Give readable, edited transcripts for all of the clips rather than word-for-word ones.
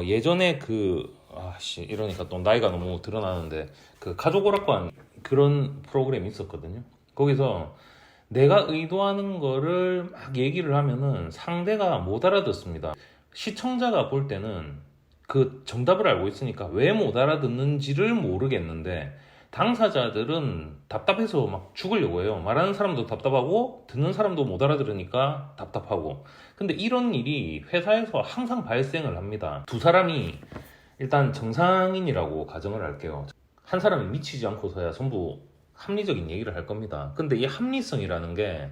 예전에 이러니까 또 나이가 너무 드러나는데, 그 가족 오락관 그런 프로그램이 있었거든요. 거기서 내가 의도하는 거를 막 얘기를 하면은 상대가 못 알아듣습니다. 시청자가 볼 때는 그 정답을 알고 있으니까 왜 못 알아듣는지를 모르겠는데, 당사자들은 답답해서 막 죽으려고 해요. 말하는 사람도 답답하고 듣는 사람도 못 알아들으니까 답답하고. 근데 이런 일이 회사에서 항상 발생을 합니다. 두 사람이 일단 정상인이라고 가정을 할게요. 한 사람이 미치지 않고서야 전부 합리적인 얘기를 할 겁니다. 근데 이 합리성이라는 게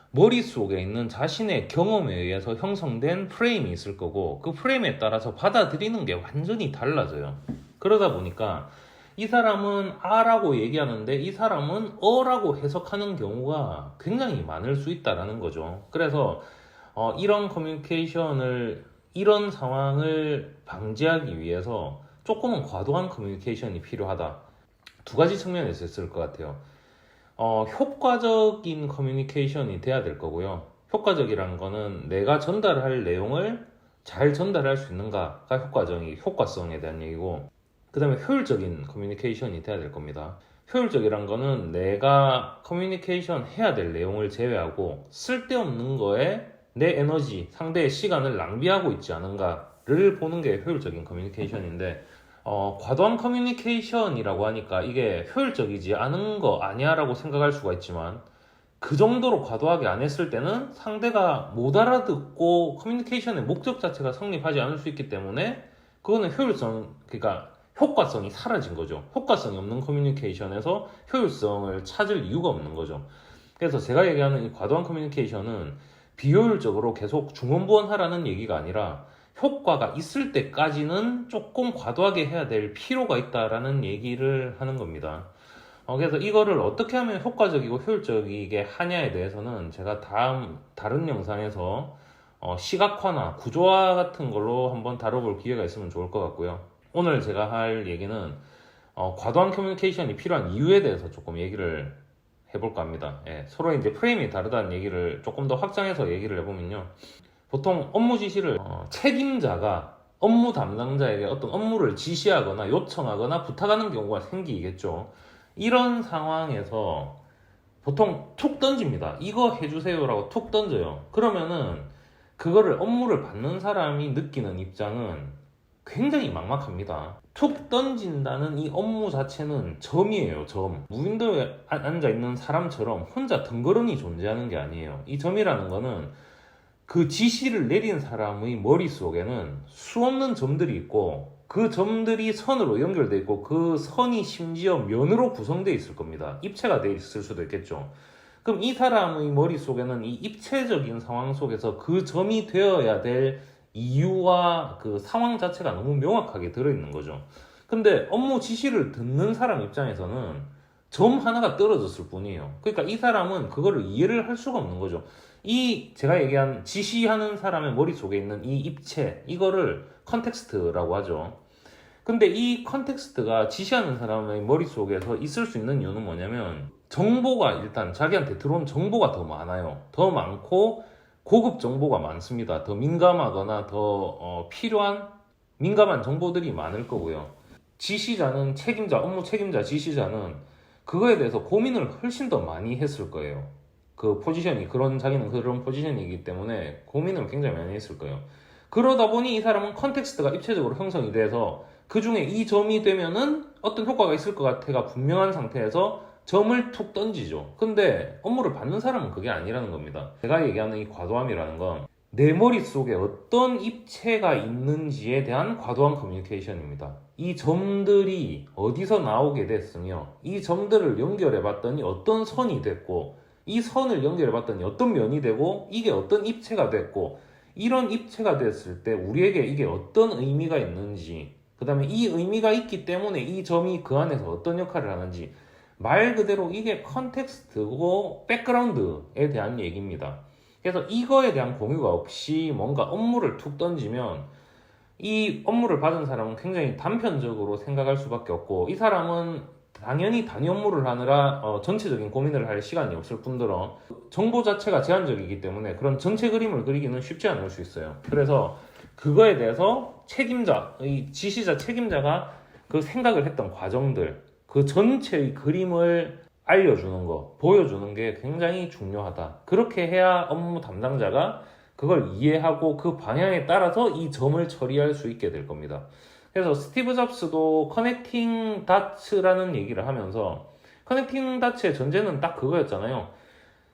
머릿속에 있는 자신의 경험에 의해서 형성된 프레임이 있을 거고, 그 프레임에 따라서 받아들이는 게 완전히 달라져요. 그러다 보니까 이 사람은 A라고 얘기하는데 이 사람은 어라고 해석하는 경우가 굉장히 많을 수 있다라는 거죠. 그래서 이런 커뮤니케이션을, 이런 상황을 방지하기 위해서 조금은 과도한 커뮤니케이션이 필요하다. 두 가지 측면에서 있을 것 같아요. 효과적인 커뮤니케이션이 돼야 될 거고요. 효과적이라는 거는 내가 전달할 내용을 잘 전달할 수 있는가가 효과성에 대한 얘기고, 그 다음에 효율적인 커뮤니케이션이 돼야 될 겁니다. 효율적이란 거는 내가 커뮤니케이션 해야 될 내용을 제외하고 쓸데없는 거에 내 에너지, 상대의 시간을 낭비하고 있지 않은가를 보는 게 효율적인 커뮤니케이션인데, 과도한 커뮤니케이션이라고 하니까 이게 효율적이지 않은 거 아니야 라고 생각할 수가 있지만, 그 정도로 과도하게 안 했을 때는 상대가 못 알아듣고 커뮤니케이션의 목적 자체가 성립하지 않을 수 있기 때문에 그거는 그러니까 효과성이 사라진 거죠. 효과성이 없는 커뮤니케이션에서 효율성을 찾을 이유가 없는 거죠. 그래서 제가 얘기하는 이 과도한 커뮤니케이션은 비효율적으로 계속 중언부언하라는 얘기가 아니라 효과가 있을 때까지는 조금 과도하게 해야 될 필요가 있다라는 얘기를 하는 겁니다. 그래서 이거를 어떻게 하면 효과적이고 효율적이게 하냐에 대해서는 제가 다른 영상에서 시각화나 구조화 같은 걸로 한번 다뤄볼 기회가 있으면 좋을 것 같고요. 오늘 제가 할 얘기는 과도한 커뮤니케이션이 필요한 이유에 대해서 조금 얘기를 해볼까 합니다. 서로 이제 프레임이 다르다는 얘기를 조금 더 확장해서 얘기를 해보면요. 보통 업무 지시를 책임자가 업무 담당자에게 어떤 업무를 지시하거나 요청하거나 부탁하는 경우가 생기겠죠. 이런 상황에서 보통 툭 던집니다. 이거 해주세요라고 툭 던져요. 그러면은 그거를 업무를 받는 사람이 느끼는 입장은 굉장히 막막합니다. 툭 던진다는 이 업무 자체는 점이에요, 점. 무인도에 앉아있는 사람처럼 혼자 덩그러니 존재하는 게 아니에요. 이 점이라는 거는 그 지시를 내린 사람의 머릿속에는 수없는 점들이 있고, 그 점들이 선으로 연결되어 있고, 그 선이 심지어 면으로 구성되어 있을 겁니다. 입체가 되어 있을 수도 있겠죠. 그럼 이 사람의 머릿속에는 이 입체적인 상황 속에서 그 점이 되어야 될 이유와 그 상황 자체가 너무 명확하게 들어있는 거죠. 근데 업무 지시를 듣는 사람 입장에서는 점 하나가 떨어졌을 뿐이에요. 그러니까 이 사람은 그거를 이해를 할 수가 없는 거죠. 제가 얘기한 지시하는 사람의 머릿속에 있는 이 입체, 이거를 컨텍스트라고 하죠. 근데 이 컨텍스트가 지시하는 사람의 머릿속에서 있을 수 있는 이유는 뭐냐면, 정보가 일단 자기한테 들어온 정보가 더 많아요. 더 많고 고급 정보가 많습니다. 더 민감하거나 더 필요한 민감한 정보들이 많을 거고요. 업무 책임자 지시자는 그거에 대해서 고민을 훨씬 더 많이 했을 거예요. 자기는 그런 포지션이기 때문에 고민을 굉장히 많이 했을 거예요. 그러다 보니 이 사람은 컨텍스트가 입체적으로 형성이 돼서 그 중에 이 점이 되면은 어떤 효과가 있을 것 같아가 분명한 상태에서 점을 툭 던지죠. 근데 업무를 받는 사람은 그게 아니라는 겁니다. 제가 얘기하는 이 과도함이라는 건 내 머릿속에 어떤 입체가 있는지에 대한 과도한 커뮤니케이션입니다. 이 점들이 어디서 나오게 됐으며, 이 점들을 연결해 봤더니 어떤 선이 됐고, 이 선을 연결해 봤더니 어떤 면이 되고, 이게 어떤 입체가 됐고, 이런 입체가 됐을 때 우리에게 이게 어떤 의미가 있는지, 그 다음에 이 의미가 있기 때문에 이 점이 그 안에서 어떤 역할을 하는지, 말 그대로 이게 컨텍스트고 백그라운드에 대한 얘기입니다. 그래서 이거에 대한 공유가 없이 뭔가 업무를 툭 던지면 이 업무를 받은 사람은 굉장히 단편적으로 생각할 수밖에 없고, 이 사람은 당연히 단위 업무를 하느라 전체적인 고민을 할 시간이 없을 뿐더러 정보 자체가 제한적이기 때문에 그런 전체 그림을 그리기는 쉽지 않을 수 있어요. 그래서 그거에 대해서 책임자, 이 지시자 책임자가 그 생각을 했던 과정들, 그 전체의 그림을 알려주는 거, 보여주는 게 굉장히 중요하다. 그렇게 해야 업무 담당자가 그걸 이해하고 그 방향에 따라서 이 점을 처리할 수 있게 될 겁니다. 그래서 스티브 잡스도 커넥팅 다츠라는 얘기를 하면서 커넥팅 다츠의 전제는 딱 그거였잖아요.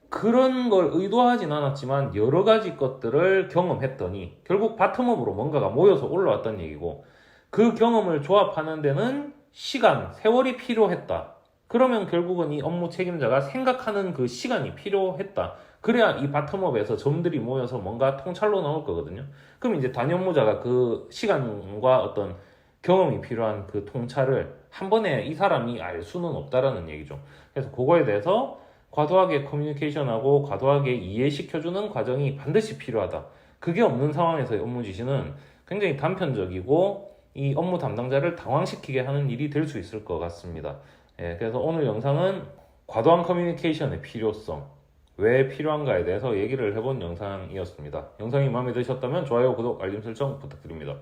그런 걸 의도하진 않았지만 여러 가지 것들을 경험했더니 결국 바텀업으로 뭔가가 모여서 올라왔다는 얘기고, 그 경험을 조합하는 데는 시간, 세월이 필요했다. 그러면 결국은 이 업무 책임자가 생각하는 그 시간이 필요했다. 그래야 이 바텀업에서 점들이 모여서 뭔가 통찰로 나올 거거든요. 그럼 이제 단연무자가 그 시간과 어떤 경험이 필요한 그 통찰을 한 번에 이 사람이 알 수는 없다라는 얘기죠. 그래서 그거에 대해서 과도하게 커뮤니케이션하고 과도하게 이해시켜주는 과정이 반드시 필요하다. 그게 없는 상황에서의 업무 지시는 굉장히 단편적이고 이 업무 담당자를 당황시키게 하는 일이 될 수 있을 것 같습니다. 예, 그래서 오늘 영상은 과도한 커뮤니케이션의 필요성, 왜 필요한가에 대해서 얘기를 해본 영상이었습니다. 영상이 마음에 드셨다면 좋아요, 구독, 알림 설정 부탁드립니다.